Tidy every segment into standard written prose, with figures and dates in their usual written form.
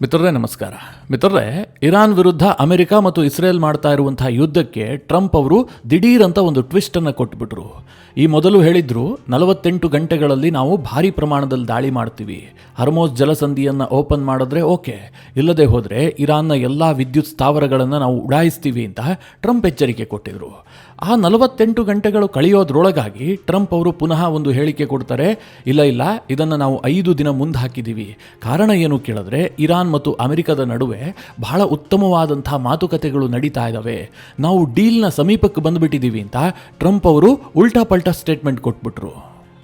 ಮಿತ್ರರೇ ನಮಸ್ಕಾರ. ಮಿತ್ರರೇ, ಇರಾನ್ ವಿರುದ್ಧ ಅಮೆರಿಕ ಮತ್ತು ಇಸ್ರೇಲ್ ಮಾಡ್ತಾ ಇರುವಂತಹ ಯುದ್ಧಕ್ಕೆ ಟ್ರಂಪ್ ಅವರು ದಿಢೀರ್ ಅಂತ ಒಂದು ಟ್ವಿಸ್ಟ್ ಅನ್ನು ಕೊಟ್ಬಿಟ್ರು. ಈ ಮೊದಲು ಹೇಳಿದ್ರು 48 ಗಂಟೆಗಳಲ್ಲಿ ನಾವು ಭಾರಿ ಪ್ರಮಾಣದಲ್ಲಿ ದಾಳಿ ಮಾಡ್ತೀವಿ, ಹರ್ಮೋಸ್ ಜಲಸಂಧಿಯನ್ನು ಓಪನ್ ಮಾಡಿದ್ರೆ ಓಕೆ, ಇಲ್ಲದೆ ಹೋದರೆ ಇರಾನ್ನ ಎಲ್ಲ ವಿದ್ಯುತ್ ಸ್ಥಾವರಗಳನ್ನು ನಾವು ಉಡಾಯಿಸ್ತೀವಿ ಅಂತ ಟ್ರಂಪ್ ಎಚ್ಚರಿಕೆ ಕೊಟ್ಟಿದ್ರು. ಆ 48 ಗಂಟೆಗಳು ಕಳೆಯೋದ್ರೊಳಗಾಗಿ ಟ್ರಂಪ್ ಅವರು ಪುನಃ ಒಂದು ಹೇಳಿಕೆ ಕೊಡ್ತಾರೆ, ಇಲ್ಲ ಇದನ್ನು ನಾವು 5 ದಿನ ಮುಂದೆ ಹಾಕಿದ್ದೀವಿ. ಕಾರಣ ಏನು ಕೇಳಿದ್ರೆ, ಇರಾನ್ ಮತ್ತು ಅಮೆರಿಕದ ನಡುವೆ ಬಹಳ ಉತ್ತಮವಾದಂತಹ ಮಾತುಕತೆಗಳು ನಡೀತಾ ಇದ್ದಾವೆ, ನಾವು ಡೀಲ್ನ ಸಮೀಪಕ್ಕೆ ಬಂದುಬಿಟ್ಟಿದ್ದೀವಿ ಅಂತ ಟ್ರಂಪ್ ಅವರು ಉಲ್ಟಾ ಪಲ್ಟಾ ಸ್ಟೇಟ್ಮೆಂಟ್ ಕೊಟ್ಬಿಟ್ರು.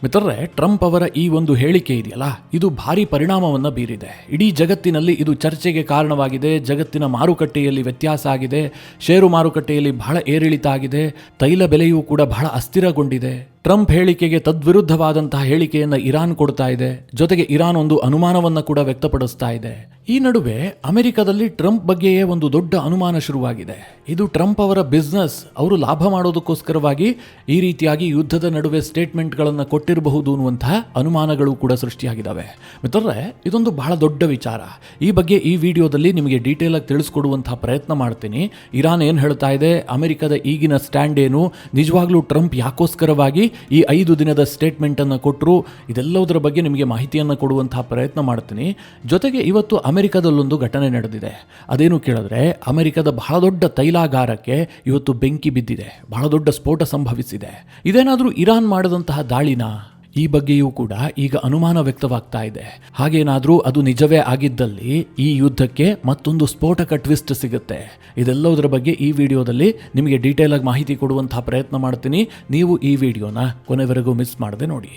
ಮಿತ್ರರೇ, ಟ್ರಂಪ್ ಅವರ ಈ ಒಂದು ಹೇಳಿಕೆ ಇದೆಯಲ್ಲ, ಇದು ಭಾರಿ ಪರಿಣಾಮವನ್ನು ಬೀರಿದೆ. ಇಡೀ ಜಗತ್ತಿನಲ್ಲಿ ಇದು ಚರ್ಚೆಗೆ ಕಾರಣವಾಗಿದೆ. ಜಗತ್ತಿನ ಮಾರುಕಟ್ಟೆಯಲ್ಲಿ ವ್ಯತ್ಯಾಸ ಆಗಿದೆ, ಷೇರು ಮಾರುಕಟ್ಟೆಯಲ್ಲಿ ಬಹಳ ಏರಿಳಿತ ಆಗಿದೆ, ತೈಲ ಬೆಲೆಯೂ ಕೂಡ ಬಹಳ ಅಸ್ಥಿರಗೊಂಡಿದೆ. ಟ್ರಂಪ್ ಹೇಳಿಕೆಗೆ ತದ್ವಿರುದ್ಧವಾದಂತಹ ಹೇಳಿಕೆಯನ್ನು ಇರಾನ್ ಕೊಡ್ತಾ ಇದೆ. ಜೊತೆಗೆ ಇರಾನ್ ಒಂದು ಅನುಮಾನವನ್ನು ಕೂಡ ವ್ಯಕ್ತಪಡಿಸ್ತಾ ಇದೆ. ಈ ನಡುವೆ ಅಮೆರಿಕದಲ್ಲಿ ಟ್ರಂಪ್ ಬಗ್ಗೆಯೇ ಒಂದು ದೊಡ್ಡ ಅನುಮಾನ ಶುರುವಾಗಿದೆ. ಇದು ಟ್ರಂಪ್ ಅವರ ಬಿಸ್ನೆಸ್, ಅವರು ಲಾಭ ಮಾಡೋದಕ್ಕೋಸ್ಕರವಾಗಿ ಈ ರೀತಿಯಾಗಿ ಯುದ್ಧದ ನಡುವೆ ಸ್ಟೇಟ್ಮೆಂಟ್ಗಳನ್ನು ಕೊಟ್ಟಿರಬಹುದು ಅನ್ನುವಂತಹ ಅನುಮಾನಗಳು ಕೂಡ ಸೃಷ್ಟಿಯಾಗಿದ್ದಾವೆ. ಮಿತ್ರರೇ, ಇದೊಂದು ಬಹಳ ದೊಡ್ಡ ವಿಚಾರ. ಈ ಬಗ್ಗೆ ಈ ವಿಡಿಯೋದಲ್ಲಿ ನಿಮಗೆ ಡೀಟೇಲ್ ಆಗಿ ತಿಳಿಸ್ಕೊಡುವಂತಹ ಪ್ರಯತ್ನ ಮಾಡ್ತೀನಿ. ಇರಾನ್ ಏನು ಹೇಳ್ತಾ ಇದೆ, ಅಮೆರಿಕದ ಈಗಿನ ಸ್ಟ್ಯಾಂಡ್ ಏನು, ನಿಜವಾಗ್ಲೂ ಟ್ರಂಪ್ ಯಾಕೋಸ್ಕರವಾಗಿ ಈ 5 ದಿನದ ಸ್ಟೇಟ್ಮೆಂಟ್ ಅನ್ನು ಕೊಟ್ಟರು, ಇದೆಲ್ಲದರ ಬಗ್ಗೆ ನಿಮಗೆ ಮಾಹಿತಿಯನ್ನು ಕೊಡುವಂತಹ ಪ್ರಯತ್ನ ಮಾಡ್ತೀನಿ. ಜೊತೆಗೆ ಇವತ್ತು ಅಮೆರಿಕದಲ್ಲೊಂದು ಘಟನೆ ನಡೆದಿದೆ. ಅದೇನು ಕೇಳಿದ್ರೆ, ಅಮೆರಿಕದ ಬಹಳ ದೊಡ್ಡ ತೈಲಾಗಾರಕ್ಕೆ ಇವತ್ತು ಬೆಂಕಿ ಬಿದ್ದಿದೆ, ಬಹಳ ದೊಡ್ಡ ಸ್ಫೋಟ ಸಂಭವಿಸಿದೆ. ಇದೇನಾದರೂ ಇರಾನ್ ಮಾಡಿದಂತಹ ದಾಳಿನಾ? ಈ ಬಗ್ಗೆಯೂ ಕೂಡ ಈಗ ಅನುಮಾನ ವ್ಯಕ್ತವಾಗ್ತಾ ಇದೆ. ಹಾಗೇನಾದರೂ ಅದು ನಿಜವೇ ಆಗಿದ್ದಲ್ಲಿ ಈ ಯುದ್ಧಕ್ಕೆ ಮತ್ತೊಂದು ಸ್ಫೋಟಕ ಟ್ವಿಸ್ಟ್ ಸಿಗುತ್ತೆ. ಇದೆಲ್ಲದರ ಬಗ್ಗೆ ಈ ವಿಡಿಯೋದಲ್ಲಿ ನಿಮಗೆ ಡೀಟೇಲ್ ಆಗಿ ಮಾಹಿತಿ ಕೊಡುವಂತಹ ಪ್ರಯತ್ನ ಮಾಡ್ತೀನಿ. ನೀವು ಈ ವಿಡಿಯೋನ ಕೊನೆವರೆಗೂ ಮಿಸ್ ಮಾಡದೆ ನೋಡಿ.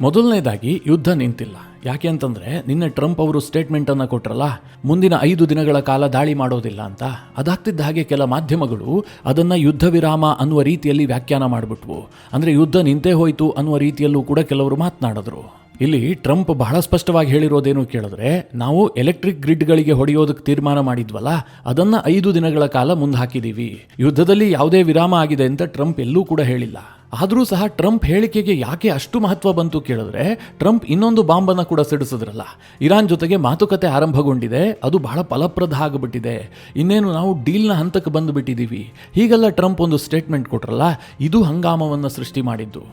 ಮೊದಲನೇದಾಗಿ, ಯುದ್ಧ ನಿಂತಿಲ್ಲ. ಯಾಕೆ ಅಂತಂದರೆ, ನಿನ್ನೆ ಟ್ರಂಪ್ ಅವರು ಸ್ಟೇಟ್ಮೆಂಟನ್ನು ಕೊಟ್ಟರಲ್ಲ, ಮುಂದಿನ 5 ದಿನಗಳ ಕಾಲ ದಾಳಿ ಮಾಡೋದಿಲ್ಲ ಅಂತ. ಅದಾಗ್ತಿದ್ದ ಹಾಗೆ ಕೆಲ ಮಾಧ್ಯಮಗಳು ಅದನ್ನು ಯುದ್ಧ ವಿರಾಮ ಅನ್ನುವ ರೀತಿಯಲ್ಲಿ ವ್ಯಾಖ್ಯಾನ ಮಾಡಿಬಿಟ್ವು. ಅಂದರೆ ಯುದ್ಧ ನಿಂತೇ ಹೋಯಿತು ಅನ್ನುವ ರೀತಿಯಲ್ಲೂ ಕೂಡ ಕೆಲವರು ಮಾತನಾಡಿದ್ರು. ಇಲ್ಲಿ ಟ್ರಂಪ್ ಬಹಳ ಸ್ಪಷ್ಟವಾಗಿ ಹೇಳಿರೋದೇನು ಕೇಳಿದ್ರೆ, ನಾವು ಎಲೆಕ್ಟ್ರಿಕ್ ಗ್ರಿಡ್ಗಳಿಗೆ ಹೊಡೆಯೋದಕ್ಕೆ ತೀರ್ಮಾನ ಮಾಡಿದ್ವಲ್ಲ, ಅದನ್ನು 5 ದಿನಗಳ ಕಾಲ ಮುಂದೆ ಹಾಕಿದ್ದೀವಿ. ಯುದ್ಧದಲ್ಲಿ ಯಾವುದೇ ವಿರಾಮ ಆಗಿದೆ ಅಂತ ಟ್ರಂಪ್ ಎಲ್ಲೂ ಕೂಡ ಹೇಳಿಲ್ಲ. ಆದರೂ ಸಹ ಟ್ರಂಪ್ ಹೇಳಿಕೆಗೆ ಯಾಕೆ ಅಷ್ಟು ಮಹತ್ವ ಬಂತು ಕೇಳಿದ್ರೆ, ಟ್ರಂಪ್ ಇನ್ನೊಂದು ಬಾಂಬನ್ನು ಕೂಡ ಸಿಡಿಸಿದ್ರಲ್ಲ. ಇರಾನ್ ಜೊತೆಗೆ ಮಾತುಕತೆ ಆರಂಭಗೊಂಡಿದೆ, ಅದು ಬಹಳ ಫಲಪ್ರದ ಆಗಿಬಿಟ್ಟಿದೆ, ಇನ್ನೇನು ನಾವು ಡೀಲ್ನ ಹಂತಕ್ಕೆ ಬಂದುಬಿಟ್ಟಿದ್ದೀವಿ, ಹೀಗೆಲ್ಲ ಟ್ರಂಪ್ ಒಂದು ಸ್ಟೇಟ್ಮೆಂಟ್ ಕೊಟ್ರಲ್ಲ, ಇದು ಹಂಗಾಮವನ್ನು ಸೃಷ್ಟಿ ಮಾಡಿದ್ದು.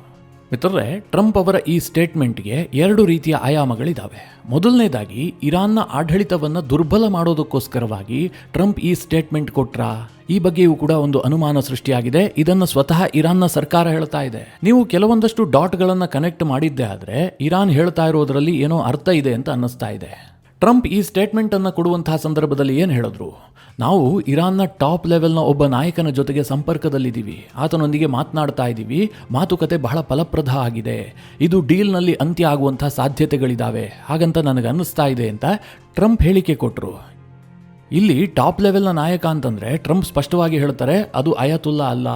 ಮಿತ್ರರೇ, ಟ್ರಂಪ್ ಅವರ ಈ ಸ್ಟೇಟ್ಮೆಂಟ್ಗೆ 2 ರೀತಿಯ ಆಯಾಮಗಳಿದ್ದಾವೆ. ಮೊದಲನೇದಾಗಿ, ಇರಾನ್ನ ಆಡಳಿತವನ್ನು ದುರ್ಬಲ ಮಾಡೋದಕ್ಕೋಸ್ಕರವಾಗಿ ಟ್ರಂಪ್ ಈ ಸ್ಟೇಟ್ಮೆಂಟ್ ಕೊಟ್ರಾ? ಈ ಬಗ್ಗೆಯೂ ಕೂಡ ಒಂದು ಅನುಮಾನ ಸೃಷ್ಟಿಯಾಗಿದೆ. ಇದನ್ನು ಸ್ವತಃ ಇರಾನ್ನ ಸರ್ಕಾರ ಹೇಳ್ತಾ ಇದೆ. ನೀವು ಕೆಲವೊಂದಷ್ಟು ಡಾಟ್ಗಳನ್ನು ಕನೆಕ್ಟ್ ಮಾಡಿದ್ದೆ ಆದರೆ ಇರಾನ್ ಹೇಳ್ತಾ ಇರೋದರಲ್ಲಿ ಏನೋ ಅರ್ಥ ಇದೆ ಅಂತ ಅನ್ನಿಸ್ತಾ ಇದೆ. ಟ್ರಂಪ್ ಈ ಸ್ಟೇಟ್ಮೆಂಟ್ ಅನ್ನು ಕೊಡುವಂತಹ ಸಂದರ್ಭದಲ್ಲಿ ಏನು ಹೇಳಿದ್ರು, ನಾವು ಇರಾನ್ನ ಟಾಪ್ ಲೆವೆಲ್ನ ಒಬ್ಬ ನಾಯಕನ ಜೊತೆಗೆ ಸಂಪರ್ಕದಲ್ಲಿದ್ದೀವಿ, ಆತನೊಂದಿಗೆ ಮಾತನಾಡ್ತಾ ಇದ್ದೀವಿ, ಮಾತುಕತೆ ಬಹಳ ಫಲಪ್ರದ ಆಗಿದೆ, ಇದು ಡೀಲ್ನಲ್ಲಿ ಅಂತ್ಯ ಆಗುವಂತಹ ಸಾಧ್ಯತೆಗಳಿದ್ದಾವೆ, ಹಾಗಂತ ನನಗೆ ಅನ್ನಿಸ್ತಾ ಇದೆ ಅಂತ ಟ್ರಂಪ್ ಹೇಳಿಕೆ ಕೊಟ್ಟರು. ಇಲ್ಲಿ ಟಾಪ್ ಲೆವೆಲ್ನ ನಾಯಕ ಅಂತಂದರೆ ಟ್ರಂಪ್ ಸ್ಪಷ್ಟವಾಗಿ ಹೇಳ್ತಾರೆ, ಅದು ಅಯತುಲ್ಲಾ ಅಲ್ಲ,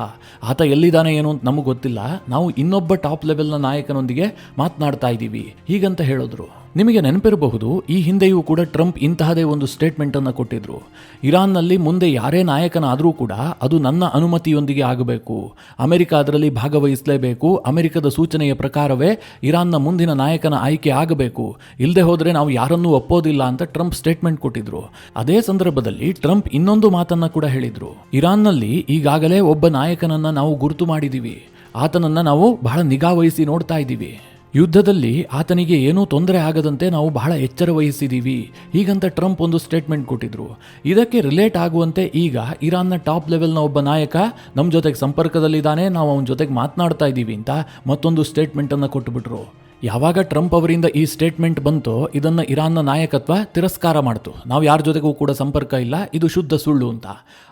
ಆತ ಎಲ್ಲಿದ್ದಾನೆ ಏನು ಅಂತ ನಮಗೆ ಗೊತ್ತಿಲ್ಲ, ನಾವು ಇನ್ನೊಬ್ಬ ಟಾಪ್ ಲೆವೆಲ್ನ ನಾಯಕನೊಂದಿಗೆ ಮಾತನಾಡ್ತಾ ಇದ್ದೀವಿ, ಹೀಗಂತ ಹೇಳಿದ್ರು. ನಿಮಗೆ ನೆನಪಿರಬಹುದು, ಈ ಹಿಂದೆಯೂ ಕೂಡ ಟ್ರಂಪ್ ಇಂತಹದೇ ಒಂದು ಸ್ಟೇಟ್ಮೆಂಟನ್ನು ಕೊಟ್ಟಿದ್ರು. ಇರಾನ್ನಲ್ಲಿ ಮುಂದೆ ಯಾರೇ ನಾಯಕನಾದರೂ ಕೂಡ ಅದು ನನ್ನ ಅನುಮತಿಯೊಂದಿಗೆ ಆಗಬೇಕು, ಅಮೆರಿಕ ಅದರಲ್ಲಿ ಭಾಗವಹಿಸಲೇಬೇಕು, ಅಮೆರಿಕದ ಸೂಚನೆಯ ಪ್ರಕಾರವೇ ಇರಾನ್ನ ಮುಂದಿನ ನಾಯಕನ ಆಯ್ಕೆ ಆಗಬೇಕು, ಇಲ್ಲದೆ ಹೋದರೆ ನಾವು ಯಾರನ್ನೂ ಒಪ್ಪೋದಿಲ್ಲ ಅಂತ ಟ್ರಂಪ್ ಸ್ಟೇಟ್ಮೆಂಟ್ ಕೊಟ್ಟಿದ್ರು. ಅದೇ ಸಂದರ್ಭದಲ್ಲಿ ಟ್ರಂಪ್ ಇನ್ನೊಂದು ಮಾತನ್ನು ಕೂಡ ಹೇಳಿದ್ರು, ಇರಾನ್ನಲ್ಲಿ ಈಗಾಗಲೇ ಒಬ್ಬ ನಾಯಕನನ್ನು ನಾವು ಗುರುತು ಮಾಡಿದ್ದೀವಿ, ಆತನನ್ನು ನಾವು ಬಹಳ ನಿಗಾ ವಹಿಸಿ ನೋಡ್ತಾ ಇದ್ದೀವಿ, ಯುದ್ಧದಲ್ಲಿ ಆತನಿಗೆ ಏನೂ ತೊಂದರೆ ಆಗದಂತೆ ನಾವು ಬಹಳ ಎಚ್ಚರ ವಹಿಸಿದ್ದೀವಿ, ಹೀಗಂತ ಟ್ರಂಪ್ ಒಂದು ಸ್ಟೇಟ್ಮೆಂಟ್ ಕೊಟ್ಟಿದ್ರು. ಇದಕ್ಕೆ ರಿಲೇಟ್ ಆಗುವಂತೆ ಈಗ ಇರಾನ್ನ ಟಾಪ್ ಲೆವೆಲ್ನ ಒಬ್ಬ ನಾಯಕ ನಮ್ಮ ಜೊತೆಗೆ ಸಂಪರ್ಕದಲ್ಲಿದ್ದಾನೆ, ನಾವು ಅವನ ಜೊತೆಗೆ ಮಾತನಾಡ್ತಾ ಇದ್ದೀವಿ ಅಂತ ಮತ್ತೊಂದು ಸ್ಟೇಟ್ಮೆಂಟನ್ನು ಕೊಟ್ಟುಬಿಟ್ರು. ಯಾವಾಗ ಟ್ರಂಪ್ ಅವರಿಂದ ಈ ಸ್ಟೇಟ್ಮೆಂಟ್ ಬಂತೋ ಇದನ್ನು ಇರಾನ್ನ ನಾಯಕತ್ವ ತಿರಸ್ಕಾರ ಮಾಡ್ತು, ನಾವು ಯಾರ ಜೊತೆಗೂ ಕೂಡ ಸಂಪರ್ಕ ಇಲ್ಲ, ಇದು ಶುದ್ಧ ಸುಳ್ಳು ಅಂತ.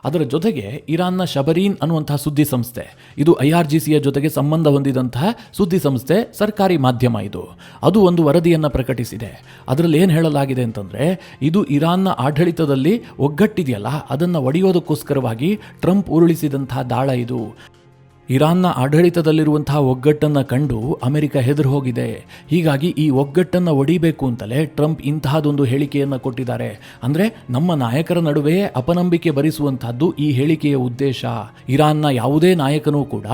ಅದರ ಜೊತೆಗೆ ಇರಾನ್ನ ಶಬರೀನ್ ಅನ್ನುವಂತಹ ಸುದ್ದಿ ಸಂಸ್ಥೆ, ಇದು IRGCಯ ಜೊತೆಗೆ ಸಂಬಂಧ ಹೊಂದಿದಂತಹ ಸುದ್ದಿ ಸಂಸ್ಥೆ, ಸರ್ಕಾರಿ ಮಾಧ್ಯಮ ಇದು, ಅದು ಒಂದು ವರದಿಯನ್ನು ಪ್ರಕಟಿಸಿದೆ. ಅದರಲ್ಲಿ ಏನು ಹೇಳಲಾಗಿದೆ ಅಂತಂದರೆ, ಇದು ಇರಾನ್ನ ಆಡಳಿತದಲ್ಲಿ ಒಗ್ಗಟ್ಟಿದೆಯಲ್ಲ ಅದನ್ನು ಒಡೆಯೋದಕ್ಕೋಸ್ಕರವಾಗಿ ಟ್ರಂಪ್ ಉರುಳಿಸಿದಂತಹ ದಾಳ ಇದು. ಇರಾನ್ನ ಆಡಳಿತದಲ್ಲಿರುವಂತಹ ಒಗ್ಗಟ್ಟನ್ನು ಕಂಡು ಅಮೆರಿಕ ಹೆದರು ಹೋಗಿದೆ. ಹೀಗಾಗಿ ಈ ಒಗ್ಗಟ್ಟನ್ನು ಒಡಿಬೇಕು ಅಂತಲೇ ಟ್ರಂಪ್ ಇಂತಹದೊಂದು ಹೇಳಿಕೆಯನ್ನು ಕೊಟ್ಟಿದ್ದಾರೆ. ಅಂದರೆ ನಮ್ಮ ನಾಯಕರ ನಡುವೆ ಅಪನಂಬಿಕೆ ಭರಿಸುವಂತಹದ್ದು ಈ ಹೇಳಿಕೆಯ ಉದ್ದೇಶ. ಇರಾನ್ನ ಯಾವುದೇ ನಾಯಕನೂ ಕೂಡ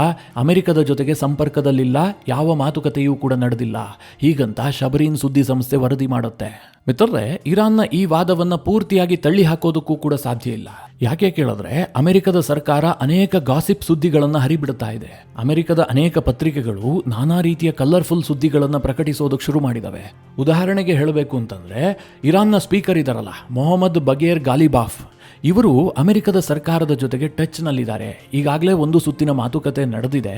ಅಮೆರಿಕದ ಜೊತೆಗೆ ಸಂಪರ್ಕದಲ್ಲಿಲ್ಲ, ಯಾವ ಮಾತುಕತೆಯೂ ಕೂಡ ನಡೆದಿಲ್ಲ, ಹೀಗಂತ ಶಬರೀನ್ ಸುದ್ದಿ ಸಂಸ್ಥೆ ವರದಿ ಮಾಡುತ್ತೆ. ಮಿತ್ರರೇ, ಇರಾನ್ನ ಈ ವಾದವನ್ನು ಪೂರ್ತಿಯಾಗಿ ತಳ್ಳಿ ಹಾಕೋದಕ್ಕೂ ಕೂಡ ಸಾಧ್ಯ ಇಲ್ಲ. ಯಾಕೆ ಕೇಳಿದ್ರೆ ಅಮೆರಿಕದ ಸರ್ಕಾರ ಅನೇಕ ಗಾಸಿಪ್ ಸುದ್ದಿಗಳನ್ನು ಹರಿಬಿಡ್ತಾ ಇದೆ. ಅಮೆರಿಕದ ಅನೇಕ ಪತ್ರಿಕೆಗಳು ನಾನಾ ರೀತಿಯ ಕಲರ್ಫುಲ್ ಸುದ್ದಿಗಳನ್ನು ಪ್ರಕಟಿಸೋದಕ್ಕೆ ಶುರು ಮಾಡಿದವೆ. ಉದಾಹರಣೆಗೆ ಹೇಳಬೇಕು ಅಂತಂದ್ರೆ, ಇರಾನ್ನ ಸ್ಪೀಕರ್ ಇದಾರಲ್ಲ, ಮೊಹಮ್ಮದ್ ಬಗೇರ್ ಗಾಲಿಬಾಫ್, ಇವರು ಅಮೆರಿಕದ ಸರ್ಕಾರದ ಜೊತೆಗೆ ಟಚ್ನಲ್ಲಿದ್ದಾರೆ. ಈಗಾಗಲೇ ಒಂದು ಸುತ್ತಿನ ಮಾತುಕತೆ ನಡೆದಿದೆ.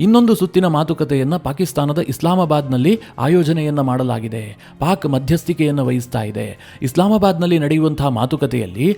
ಇನ್ನೊಂದು ಸುತ್ತಿನ ಮಾತುಕತೆಯನ್ನು ಪಾಕಿಸ್ತಾನದ ಇಸ್ಲಾಮಾಬಾದ್ನಲ್ಲಿ ಆಯೋಜನೆಯನ್ನು ಮಾಡಲಾಗಿದೆ. ಪಾಕ್ ಮಧ್ಯಸ್ಥಿಕೆಯನ್ನು ವಹಿಸ್ತಾ ಇದೆ. ಇಸ್ಲಾಮಾಬಾದ್ನಲ್ಲಿ ನಡೆಯುವಂತಹ ಮಾತುಕತೆಯಲ್ಲಿ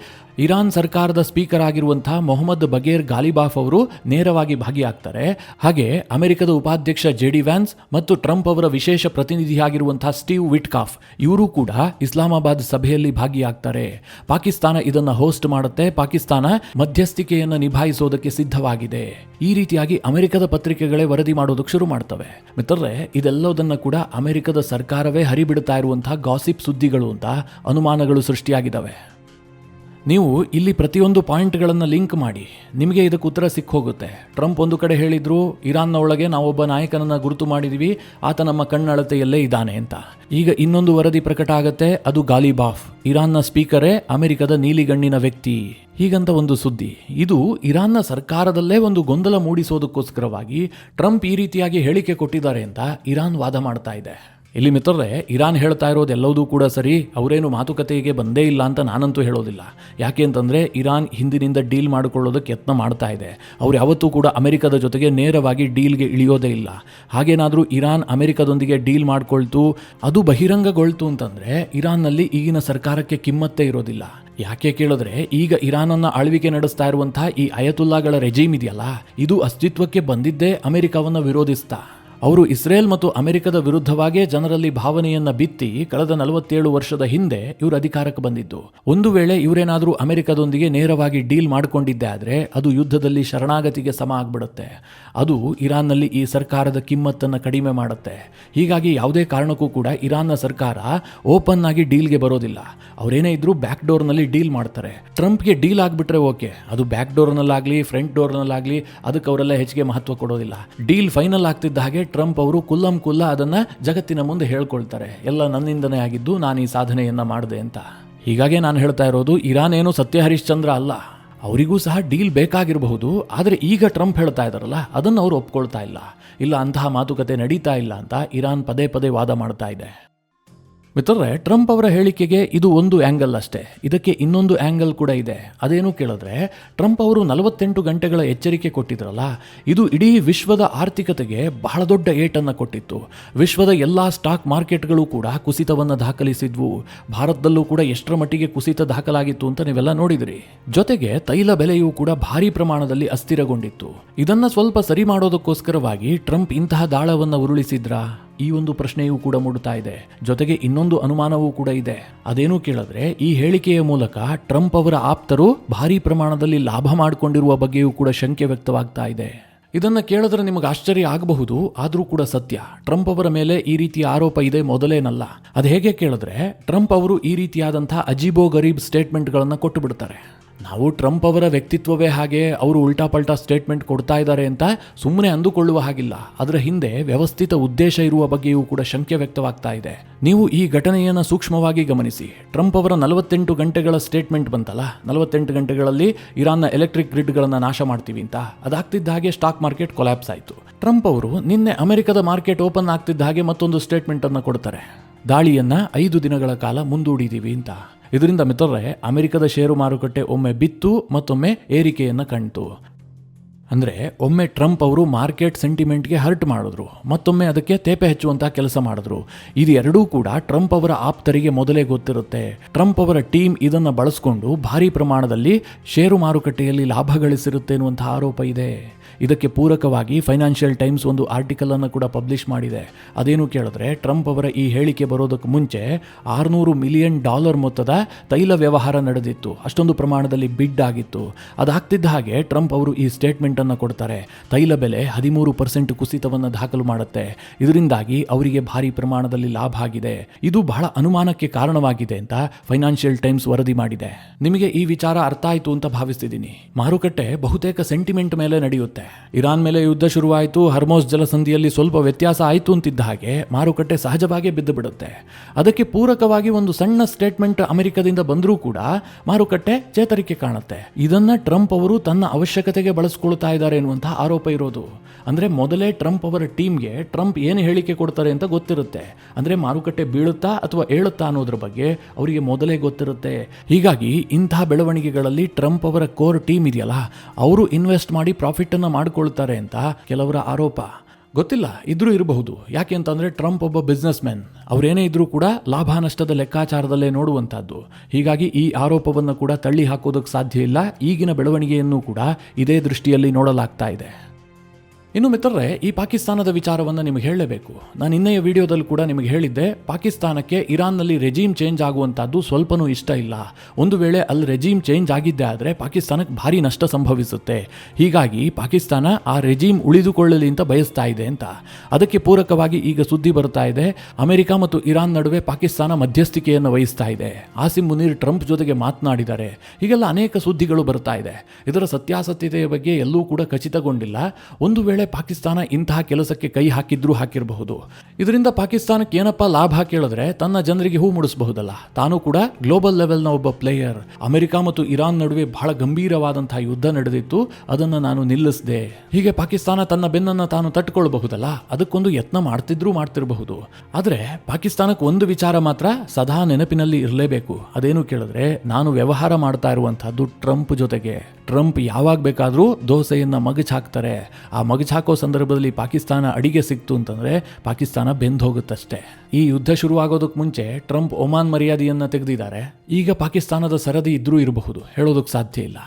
ಇರಾನ್ ಸರ್ಕಾರದ ಸ್ಪೀಕರ್ ಆಗಿರುವಂತಹ ಮೊಹಮ್ಮದ್ ಬಗೇರ್ ಗಾಲಿಬಾಫ್ ಅವರು ನೇರವಾಗಿ ಭಾಗಿಯಾಗ್ತಾರೆ. ಹಾಗೆ ಅಮೆರಿಕದ ಉಪಾಧ್ಯಕ್ಷ JD ವ್ಯಾನ್ಸ್ ಮತ್ತು ಟ್ರಂಪ್ ಅವರ ವಿಶೇಷ ಪ್ರತಿನಿಧಿಯಾಗಿರುವಂತಹ ಸ್ಟೀವ್ ವಿಟ್ಕಾಫ್ ಇವರು ಕೂಡ ಇಸ್ಲಾಮಾಬಾದ್ ಸಭೆಯಲ್ಲಿ ಭಾಗಿಯಾಗ್ತಾರೆ. ಪಾಕಿಸ್ತಾನ ಇದನ್ನು ಹೋಸ್ಟ್ ಮಾಡುತ್ತೆ. ಪಾಕಿಸ್ತಾನ ಮಧ್ಯಸ್ಥಿಕೆಯನ್ನು ನಿಭಾಯಿಸೋದಕ್ಕೆ ಸಿದ್ಧವಾಗಿದೆ. ಈ ರೀತಿಯಾಗಿ ಅಮೆರಿಕದ ಪತ್ರಿಕೆಗಳೇ ವರದಿ ಮಾಡೋದಕ್ಕೆ ಶುರು ಮಾಡ್ತವೆ. ಮಿತ್ರರೇ, ಇದೆಲ್ಲದನ್ನ ಕೂಡ ಅಮೆರಿಕದ ಸರ್ಕಾರವೇ ಹರಿಬಿಡ್ತಾ ಇರುವಂತಹ ಗಾಸಿಪ್ ಸುದ್ದಿಗಳು ಅಂತ ಅನುಮಾನಗಳು ಸೃಷ್ಟಿಯಾಗಿದ್ದಾವೆ. ನೀವು ಇಲ್ಲಿ ಪ್ರತಿಯೊಂದು ಪಾಯಿಂಟ್ಗಳನ್ನು ಲಿಂಕ್ ಮಾಡಿ, ನಿಮಗೆ ಇದಕ್ಕೆ ಉತ್ತರ ಸಿಕ್ಕೋಗುತ್ತೆ. ಟ್ರಂಪ್ ಒಂದು ಕಡೆ ಹೇಳಿದ್ರು, ಇರಾನ್ನ ಒಳಗೆ ನಾವೊಬ್ಬ ನಾಯಕನನ್ನು ಗುರುತು ಮಾಡಿದೀವಿ, ಆತ ನಮ್ಮ ಕಣ್ಣಳತೆಯಲ್ಲೇ ಇದ್ದಾನೆ ಅಂತ. ಈಗ ಇನ್ನೊಂದು ವರದಿ ಪ್ರಕಟ ಆಗತ್ತೆ, ಅದು ಗಾಲಿಬಾಫ್, ಇರಾನ್ನ ಸ್ಪೀಕರೇ ಅಮೆರಿಕದ ನೀಲಿಗಣ್ಣಿನ ವ್ಯಕ್ತಿ, ಹೀಗಂತ ಒಂದು ಸುದ್ದಿ. ಇದು ಇರಾನ್ನ ಸರ್ಕಾರದಲ್ಲೇ ಒಂದು ಗೊಂದಲ ಮೂಡಿಸೋದಕ್ಕೋಸ್ಕರವಾಗಿ ಟ್ರಂಪ್ ಈ ರೀತಿಯಾಗಿ ಹೇಳಿಕೆ ಕೊಟ್ಟಿದ್ದಾರೆ ಅಂತ ಇರಾನ್ ವಾದ ಮಾಡ್ತಾ ಇದೆ. ಇಲ್ಲಿ ಮಿತ್ರರೇ, ಇರಾನ್ ಹೇಳ್ತಾ ಇರೋದೆಲ್ಲವೂ ಕೂಡ ಸರಿ, ಅವರೇನು ಮಾತುಕತೆಗೆ ಬಂದೇ ಇಲ್ಲ ಅಂತ ನಾನಂತೂ ಹೇಳೋದಿಲ್ಲ. ಯಾಕೆ ಅಂತಂದರೆ ಇರಾನ್ ಹಿಂದಿನಿಂದ ಡೀಲ್ ಮಾಡಿಕೊಳ್ಳೋದಕ್ಕೆ ಯತ್ನ ಮಾಡ್ತಾ ಇದೆ. ಅವ್ರು ಯಾವತ್ತೂ ಕೂಡ ಅಮೆರಿಕದ ಜೊತೆಗೆ ನೇರವಾಗಿ ಡೀಲ್ಗೆ ಇಳಿಯೋದೇ ಇಲ್ಲ. ಹಾಗೇನಾದರೂ ಇರಾನ್ ಅಮೆರಿಕದೊಂದಿಗೆ ಡೀಲ್ ಮಾಡ್ಕೊಳ್ತು, ಅದು ಬಹಿರಂಗಗೊಳ್ತು ಅಂತಂದರೆ ಇರಾನ್ನಲ್ಲಿ ಈಗಿನ ಸರ್ಕಾರಕ್ಕೆ ಕಿಮ್ಮತ್ತೇ ಇರೋದಿಲ್ಲ. ಯಾಕೆ ಕೇಳಿದ್ರೆ, ಈಗ ಇರಾನನ್ನ ಆಳ್ವಿಕೆ ನಡೆಸ್ತಾ ಇರುವಂತಹ ಈ ಅಯತುಲ್ಲಾಗಳ ರೆಜೀಮ್ ಇದೆಯಲ್ಲ, ಇದು ಅಸ್ತಿತ್ವಕ್ಕೆ ಬಂದಿದ್ದೇ ಅಮೆರಿಕವನ್ನು ವಿರೋಧಿಸ್ತಾ. ಅವರು ಇಸ್ರೇಲ್ ಮತ್ತು ಅಮೆರಿಕದ ವಿರುದ್ಧವಾಗೇ ಜನರಲ್ಲಿ ಭಾವನೆಯನ್ನ ಬಿತ್ತಿ ಕಳೆದ 47 ವರ್ಷದ ಹಿಂದೆ ಇವರು ಅಧಿಕಾರಕ್ಕೆ ಬಂದಿದ್ದು. ಒಂದು ವೇಳೆ ಇವರೇನಾದರೂ ಅಮೆರಿಕದೊಂದಿಗೆ ನೇರವಾಗಿ ಡೀಲ್ ಮಾಡಿಕೊಂಡಿದ್ದೆ ಆದರೆ ಅದು ಯುದ್ಧದಲ್ಲಿ ಶರಣಾಗತಿಗೆ ಸಮ ಆಗ್ಬಿಡುತ್ತೆ. ಅದು ಇರಾನ್ನಲ್ಲಿ ಈ ಸರ್ಕಾರದ ಕಿಮ್ಮತ್ತನ್ನು ಕಡಿಮೆ ಮಾಡುತ್ತೆ. ಹೀಗಾಗಿ ಯಾವುದೇ ಕಾರಣಕ್ಕೂ ಕೂಡ ಇರಾನ್ನ ಸರ್ಕಾರ ಓಪನ್ ಆಗಿ ಡೀಲ್ಗೆ ಬರೋದಿಲ್ಲ. ಅವರೇನೇ ಇದ್ರೂ ಬ್ಯಾಕ್ ಡೋರ್ನಲ್ಲಿ ಡೀಲ್ ಮಾಡ್ತಾರೆ. ಟ್ರಂಪ್ಗೆ ಡೀಲ್ ಆಗಿಬಿಟ್ರೆ ಓಕೆ, ಅದು ಬ್ಯಾಕ್ ಡೋರ್ನಲ್ಲಾಗಲಿ ಫ್ರಂಟ್ ಡೋರ್ನಲ್ಲಾಗಲಿ ಅದಕ್ಕೆ ಅವರೆಲ್ಲ ಹೆಚ್ಚಿಗೆ ಮಹತ್ವ ಕೊಡೋದಿಲ್ಲ. ಡೀಲ್ ಫೈನಲ್ ಆಗ್ತಿದ್ದ ಹಾಗೆ ಟ್ರಂಪ್ ಅವರು ಕುಲ್ಲ ಅದನ್ನ ಜಗತ್ತಿನ ಮುಂದೆ ಹೇಳ್ಕೊಳ್ತಾರೆ, ಎಲ್ಲ ನನ್ನಿಂದನೇ ಆಗಿದ್ದು, ನಾನು ಈ ಸಾಧನೆಯನ್ನ ಮಾಡಿದೆ ಅಂತ. ಹೀಗಾಗಿ ನಾನು ಹೇಳ್ತಾ ಇರೋದು, ಇರಾನ್ ಏನು ಸತ್ಯ ಹರಿಶ್ಚಂದ್ರ ಅಲ್ಲ, ಅವರಿಗೂ ಸಹ ಡೀಲ್ ಬೇಕಾಗಿರಬಹುದು. ಆದರೆ ಈಗ ಟ್ರಂಪ್ ಹೇಳ್ತಾ ಇದ್ದಾರಲ್ಲ, ಅದನ್ನು ಅವರು ಒಪ್ಕೊಳ್ತಾ ಇಲ್ಲ, ಅಂತಹ ಮಾತುಕತೆ ನಡೀತಾ ಇಲ್ಲ ಅಂತ ಇರಾನ್ ಪದೇ ಪದೇ ವಾದ ಮಾಡ್ತಾ ಇದೆ. ಮಿತ್ರರೇ, ಟ್ರಂಪ್ ಅವರ ಹೇಳಿಕೆಗೆ ಇದು ಒಂದು ಆ್ಯಂಗಲ್ ಅಷ್ಟೇ. ಇದಕ್ಕೆ ಇನ್ನೊಂದು ಆ್ಯಂಗಲ್ ಕೂಡ ಇದೆ. ಅದೇನು ಕೇಳಿದ್ರೆ, ಟ್ರಂಪ್ ಅವರು 48 ಗಂಟೆಗಳ ಎಚ್ಚರಿಕೆ ಕೊಟ್ಟಿದ್ರಲ್ಲ, ಇದು ಇಡೀ ವಿಶ್ವದ ಆರ್ಥಿಕತೆಗೆ ಬಹಳ ದೊಡ್ಡ ಏಟನ್ನು ಕೊಟ್ಟಿತ್ತು. ವಿಶ್ವದ ಎಲ್ಲ ಸ್ಟಾಕ್ ಮಾರ್ಕೆಟ್ಗಳು ಕೂಡ ಕುಸಿತವನ್ನು ದಾಖಲಿಸಿದ್ವು. ಭಾರತದಲ್ಲೂ ಕೂಡ ಎಷ್ಟರ ಮಟ್ಟಿಗೆ ಕುಸಿತ ದಾಖಲಾಗಿತ್ತು ಅಂತ ನೀವೆಲ್ಲ ನೋಡಿದ್ರಿ. ಜೊತೆಗೆ ತೈಲ ಬೆಲೆಯೂ ಕೂಡ ಭಾರಿ ಪ್ರಮಾಣದಲ್ಲಿ ಅಸ್ಥಿರಗೊಂಡಿತ್ತು. ಇದನ್ನ ಸ್ವಲ್ಪ ಸರಿ ಮಾಡೋದಕ್ಕೋಸ್ಕರವಾಗಿ ಟ್ರಂಪ್ ಇಂತಹ ದಾಳವನ್ನು ಉರುಳಿಸಿದ್ರಾ? ಈ ಒಂದು ಪ್ರಶ್ನೆಯೂ ಕೂಡ ಮೂಡುತ್ತಾ ಇದೆ. ಜೊತೆಗೆ ಇನ್ನೊಂದು ಅನುಮಾನವೂ ಕೂಡ ಇದೆ. ಅದೇನು ಕೇಳಿದ್ರೆ, ಈ ಹೇಳಿಕೆಯ ಮೂಲಕ ಟ್ರಂಪ್ ಅವರ ಆಪ್ತರು ಭಾರಿ ಪ್ರಮಾಣದಲ್ಲಿ ಲಾಭ ಮಾಡಿಕೊಂಡಿರುವ ಬಗ್ಗೆಯೂ ಕೂಡ ಶಂಕೆ ವ್ಯಕ್ತವಾಗ್ತಾ ಇದೆ. ಇದನ್ನು ಕೇಳಿದ್ರೆ ನಿಮಗೆ ಆಶ್ಚರ್ಯ ಆಗಬಹುದು, ಆದರೂ ಕೂಡ ಸತ್ಯ. ಟ್ರಂಪ್ ಅವರ ಮೇಲೆ ಈ ರೀತಿಯ ಆರೋಪ ಇದೆ ಮೊದಲೇನಲ್ಲ. ಅದು ಹೇಗೆ ಕೇಳಿದ್ರೆ, ಟ್ರಂಪ್ ಅವರು ಈ ರೀತಿಯಾದಂತಹ ಅಜೀಬೋ ಗರೀಬ್ ಸ್ಟೇಟ್ಮೆಂಟ್ಗಳನ್ನು ಕೊಟ್ಟು ಬಿಡ್ತಾರೆ. ನಾವು ಟ್ರಂಪ್ ಅವರ ವ್ಯಕ್ತಿತ್ವವೇ ಹಾಗೆ, ಅವರು ಉಲ್ಟಾ ಪಲ್ಟಾ ಸ್ಟೇಟ್ಮೆಂಟ್ ಕೊಡ್ತಾ ಇದ್ದಾರೆ ಅಂತ ಸುಮ್ಮನೆ ಅಂದುಕೊಳ್ಳುವ ಹಾಗಿಲ್ಲ. ಅದರ ಹಿಂದೆ ವ್ಯವಸ್ಥಿತ ಉದ್ದೇಶ ಇರುವ ಬಗ್ಗೆಯೂ ಕೂಡ ಶಂಕೆ ವ್ಯಕ್ತವಾಗ್ತಾ ಇದೆ. ನೀವು ಈ ಘಟನೆಯನ್ನು ಸೂಕ್ಷ್ಮವಾಗಿ ಗಮನಿಸಿ. ಟ್ರಂಪ್ ಅವರ 48 ಗಂಟೆಗಳ ಸ್ಟೇಟ್ಮೆಂಟ್ ಬಂತಲ್ಲ, 48 ಗಂಟೆಗಳಲ್ಲಿ ಇರಾನ್ನ ಎಲೆಕ್ಟ್ರಿಕ್ ಗ್ರಿಡ್ಗಳನ್ನು ನಾಶ ಮಾಡ್ತೀವಿ ಅಂತ, ಅದಾಗ್ತಿದ್ದ ಹಾಗೆ ಸ್ಟಾಕ್ ಮಾರ್ಕೆಟ್ ಕೊಲ್ಯಾಪ್ಸ್ ಆಯಿತು. ಟ್ರಂಪ್ ಅವರು ನಿನ್ನೆ ಅಮೆರಿಕದ ಮಾರ್ಕೆಟ್ ಓಪನ್ ಆಗ್ತಿದ್ದ ಹಾಗೆ ಮತ್ತೊಂದು ಸ್ಟೇಟ್ಮೆಂಟ್ ಅನ್ನು ಕೊಡ್ತಾರೆ, ದಾಳಿಯನ್ನ 5 ದಿನಗಳ ಕಾಲ ಮುಂದೂಡಿದೀವಿ ಅಂತ. ಇದರಿಂದ ಮಿತ್ರರೇ, ಅಮೆರಿಕದ ಷೇರು ಮಾರುಕಟ್ಟೆ ಒಮ್ಮೆ ಬಿತ್ತು, ಮತ್ತೊಮ್ಮೆ ಏರಿಕೆಯನ್ನು ಕಾಣ್ತು. ಅಂದರೆ ಒಮ್ಮೆ ಟ್ರಂಪ್ ಅವರು ಮಾರ್ಕೆಟ್ ಸೆಂಟಿಮೆಂಟ್ಗೆ ಹರ್ಟ್ ಮಾಡಿದ್ರು, ಮತ್ತೊಮ್ಮೆ ಅದಕ್ಕೆ ತೇಪೆ ಹಚ್ಚುವಂಥ ಕೆಲಸ ಮಾಡಿದ್ರು. ಇದು ಎರಡೂ ಕೂಡ ಟ್ರಂಪ್ ಅವರ ಆಪ್ತರಿಗೆ ಮೊದಲೇ ಗೊತ್ತಿರುತ್ತೆ. ಟ್ರಂಪ್ ಅವರ ಟೀಮ್ ಇದನ್ನು ಬಳಸ್ಕೊಂಡು ಭಾರಿ ಪ್ರಮಾಣದಲ್ಲಿ ಷೇರು ಮಾರುಕಟ್ಟೆಯಲ್ಲಿ ಲಾಭ ಗಳಿಸಿರುತ್ತೆ ಎನ್ನುವಂಥ ಆರೋಪ ಇದೆ. ಇದಕ್ಕೆ ಪೂರಕವಾಗಿ ಫೈನಾನ್ಷಿಯಲ್ ಟೈಮ್ಸ್ ಒಂದು ಆರ್ಟಿಕಲ್ ಅನ್ನು ಕೂಡ ಪಬ್ಲಿಷ್ ಮಾಡಿದೆ. ಅದೇನು ಕೇಳಿದ್ರೆ, ಟ್ರಂಪ್ ಅವರ ಈ ಹೇಳಿಕೆ ಬರೋದಕ್ಕೆ ಮುಂಚೆ $600 ಮಿಲಿಯನ್ ಮೊತ್ತದ ತೈಲ ವ್ಯವಹಾರ ನಡೆದಿತ್ತು. ಅಷ್ಟೊಂದು ಪ್ರಮಾಣದಲ್ಲಿ ಬಿಡ್ ಆಗಿತ್ತು. ಅದಾಗ್ತಿದ್ದ ಹಾಗೆ ಟ್ರಂಪ್ ಅವರು ಈ ಸ್ಟೇಟ್ಮೆಂಟ್ ಅನ್ನು ಕೊಡ್ತಾರೆ. ತೈಲ ಬೆಲೆ 13% ಕುಸಿತವನ್ನು ದಾಖಲು ಮಾಡುತ್ತೆ. ಇದರಿಂದಾಗಿ ಅವರಿಗೆ ಭಾರಿ ಪ್ರಮಾಣದಲ್ಲಿ ಲಾಭ ಆಗಿದೆ. ಇದು ಬಹಳ ಅನುಮಾನಕ್ಕೆ ಕಾರಣವಾಗಿದೆ ಅಂತ ಫೈನಾನ್ಷಿಯಲ್ ಟೈಮ್ಸ್ ವರದಿ ಮಾಡಿದೆ. ನಿಮಗೆ ಈ ವಿಚಾರ ಅರ್ಥ ಆಯಿತು ಅಂತ ಭಾವಿಸ್ತಿದ್ದೀನಿ. ಮಾರುಕಟ್ಟೆ ಬಹುತೇಕ ಸೆಂಟಿಮೆಂಟ್ ಮೇಲೆ ನಡೆಯುತ್ತೆ. ಇರಾನ್ ಮೇಲೆ ಯುದ್ಧ ಶುರುವಾಯಿತು, ಹರ್ಮೋಸ್ ಜಲಸಂಧಿಯಲ್ಲಿ ಸ್ವಲ್ಪ ವ್ಯತ್ಯಾಸ ಆಯಿತು ಅಂತಿದ್ದ ಹಾಗೆ ಮಾರುಕಟ್ಟೆ ಸಹಜವಾಗಿ ಬಿದ್ದು ಬಿಡುತ್ತೆ. ಅದಕ್ಕೆ ಪೂರಕವಾಗಿ ಒಂದು ಸಣ್ಣ ಸ್ಟೇಟ್ಮೆಂಟ್ ಅಮೆರಿಕದಿಂದ ಬಂದರೂ ಕೂಡ ಮಾರುಕಟ್ಟೆ ಚೇತರಿಕೆ ಕಾಣುತ್ತೆ. ಇದನ್ನ ಟ್ರಂಪ್ ಅವರು ತನ್ನ ಅವಶ್ಯಕತೆಗೆ ಬಳಸ್ಕೊಳ್ತಾ ಇದ್ದಾರೆ ಎನ್ನುವಂತಹ ಆರೋಪ ಇರೋದು. ಅಂದ್ರೆ ಮೊದಲೇ ಟ್ರಂಪ್ ಅವರ ಟೀಮ್ಗೆ ಟ್ರಂಪ್ ಏನು ಹೇಳಿಕೆ ಕೊಡ್ತಾರೆ ಅಂತ ಗೊತ್ತಿರುತ್ತೆ. ಅಂದ್ರೆ ಮಾರುಕಟ್ಟೆ ಬೀಳುತ್ತಾ ಅಥವಾ ಏಳುತ್ತಾ ಅನ್ನೋದ್ರ ಬಗ್ಗೆ ಅವರಿಗೆ ಮೊದಲೇ ಗೊತ್ತಿರುತ್ತೆ. ಹೀಗಾಗಿ ಇಂತಹ ಬೆಳವಣಿಗೆಗಳಲ್ಲಿ ಟ್ರಂಪ್ ಅವರ ಕೋರ್ ಟೀಮ್ ಇದೆಯಲ್ಲ, ಅವರು ಇನ್ವೆಸ್ಟ್ ಮಾಡಿ ಪ್ರಾಫಿಟ್ ಅನ್ನ ಮಾಡಿಕೊಳ್ತಾರೆ ಅಂತ ಕೆಲವರ ಆರೋಪ. ಗೊತ್ತಿಲ್ಲ, ಇದ್ರೂ ಇರಬಹುದು. ಯಾಕೆ ಅಂತಂದ್ರೆ ಟ್ರಂಪ್ ಒಬ್ಬ ಬಿಸ್ನೆಸ್ ಮ್ಯಾನ್. ಅವರೇನೇ ಇದ್ರೂ ಕೂಡ ಲಾಭ ನಷ್ಟದ ಲೆಕ್ಕಾಚಾರದಲ್ಲೇ ನೋಡುವಂತಹದ್ದು. ಹೀಗಾಗಿ ಈ ಆರೋಪವನ್ನು ಕೂಡ ತಳ್ಳಿ ಹಾಕೋದಕ್ಕೆ ಸಾಧ್ಯ ಇಲ್ಲ. ಈಗಿನ ಬೆಳವಣಿಗೆಯನ್ನು ಕೂಡ ಇದೇ ದೃಷ್ಟಿಯಲ್ಲಿ ನೋಡಲಾಗ್ತಾ ಇದೆ. ಇನ್ನು ಮಿತ್ರರೇ, ಈ ಪಾಕಿಸ್ತಾನದ ವಿಚಾರವನ್ನು ನಿಮಗೆ ಹೇಳಲೇಬೇಕು. ನಾನು ಇನ್ನೆಯ ವಿಡಿಯೋದಲ್ಲಿ ಕೂಡ ನಿಮಗೆ ಹೇಳಿದ್ದೆ, ಪಾಕಿಸ್ತಾನಕ್ಕೆ ಇರಾನ್ನಲ್ಲಿ ರೆಜೀಮ್ ಚೇಂಜ್ ಆಗುವಂತಹದ್ದು ಸ್ವಲ್ಪನೂ ಇಷ್ಟ ಇಲ್ಲ. ಒಂದು ವೇಳೆ ಅಲ್ಲಿ ರೆಜೀಮ್ ಚೇಂಜ್ ಆಗಿದ್ದೆ ಆದರೆ ಪಾಕಿಸ್ತಾನಕ್ಕೆ ಭಾರಿ ನಷ್ಟ ಸಂಭವಿಸುತ್ತೆ. ಹೀಗಾಗಿ ಪಾಕಿಸ್ತಾನ ಆ ರೆಜೀಮ್ ಉಳಿದುಕೊಳ್ಳಲಿ ಅಂತ ಬಯಸ್ತಾ ಇದೆ ಅಂತ. ಅದಕ್ಕೆ ಪೂರಕವಾಗಿ ಈಗ ಸುದ್ದಿ ಬರ್ತಾ ಇದೆ, ಅಮೆರಿಕ ಮತ್ತು ಇರಾನ್ ನಡುವೆ ಪಾಕಿಸ್ತಾನ ಮಧ್ಯಸ್ಥಿಕೆಯನ್ನು ವಹಿಸ್ತಾ ಇದೆ. ಆಸಿಮ್ ಮುನೀರ್ ಟ್ರಂಪ್ ಜೊತೆಗೆ ಮಾತನಾಡಿದ್ದಾರೆ. ಹೀಗೆಲ್ಲ ಅನೇಕ ಸುದ್ದಿಗಳು ಬರ್ತಾ ಇದೆ. ಇದರ ಸತ್ಯಾಸತ್ಯತೆಯ ಬಗ್ಗೆ ಎಲ್ಲೂ ಕೂಡ ಖಚಿತಗೊಂಡಿಲ್ಲ. ಒಂದು ವೇಳೆ ಪಾಕಿಸ್ತಾನ ಇಂತಹ ಕೆಲಸಕ್ಕೆ ಕೈ ಹಾಕಿರಬಹುದು. ಇದರಿಂದ ಪಾಕಿಸ್ತಾನಕ್ಕೆ ಏನಪ್ಪಾ ಲಾಭ ಕೇಳಿದ್ರೆ, ತನ್ನ ಜನರಿಗೆ ಹೂ ಮುಡಿಸಬಹುದಲ್ಲ. ತಾನು ಕೂಡ ಗ್ಲೋಬಲ್ ಲೆವೆಲ್ನ ಒಬ್ಬ ಪ್ಲೇಯರ್. ಅಮೆರಿಕ ಮತ್ತು ಇರಾನ್ ನಡುವೆ ಬಹಳ ಗಂಭೀರವಾದಂತಹ ಯುದ್ಧ ನಡೆದಿತ್ತು, ಅದನ್ನು ನಾನು ನಿಲ್ಲಿಸಿದೆ. ಹೀಗೆ ಪಾಕಿಸ್ತಾನ ತನ್ನ ಬೆನ್ನನ್ನು ತಾನು ತಟ್ಟುಕೊಳ್ಳಬಹುದಲ್ಲ, ಅದಕ್ಕೊಂದು ಯತ್ನ ಮಾಡ್ತಿರಬಹುದು. ಆದರೆ ಪಾಕಿಸ್ತಾನಕ್ಕೆ ಒಂದು ವಿಚಾರ ಮಾತ್ರ ಸದಾ ನೆನಪಿನಲ್ಲಿ ಇರಲೇಬೇಕು. ಅದೇನು ಕೇಳಿದ್ರೆ, ನಾನು ವ್ಯವಹಾರ ಮಾಡ್ತಾ ಇರುವಂತಹದ್ದು ಟ್ರಂಪ್ ಜೊತೆಗೆ. ಟ್ರಂಪ್ ಯಾವಾಗ ಬೇಕಾದರೂ ದೋಸೆಯನ್ನು ಮಗಚ್ ಹಾಕ್ತಾರೆ. ಆ ಮಗಚ್ ಹಾಕೋ ಸಂದರ್ಭದಲ್ಲಿ ಪಾಕಿಸ್ತಾನ ಅಡಿಗೆ ಸಿಕ್ತು ಅಂತಂದರೆ ಪಾಕಿಸ್ತಾನ ಬೆಂದು ಹೋಗುತ್ತಷ್ಟೇ. ಈ ಯುದ್ಧ ಶುರುವಾಗೋದಕ್ಕೆ ಮುಂಚೆ ಟ್ರಂಪ್ ಒಮಾನ್ ಮರ್ಯಾದೆಯನ್ನು ತೆಗೆದಿದ್ದಾರೆ. ಈಗ ಪಾಕಿಸ್ತಾನದ ಸರದಿ ಇದ್ರೂ ಇರಬಹುದು, ಹೇಳೋದಕ್ಕೆ ಸಾಧ್ಯ ಇಲ್ಲ.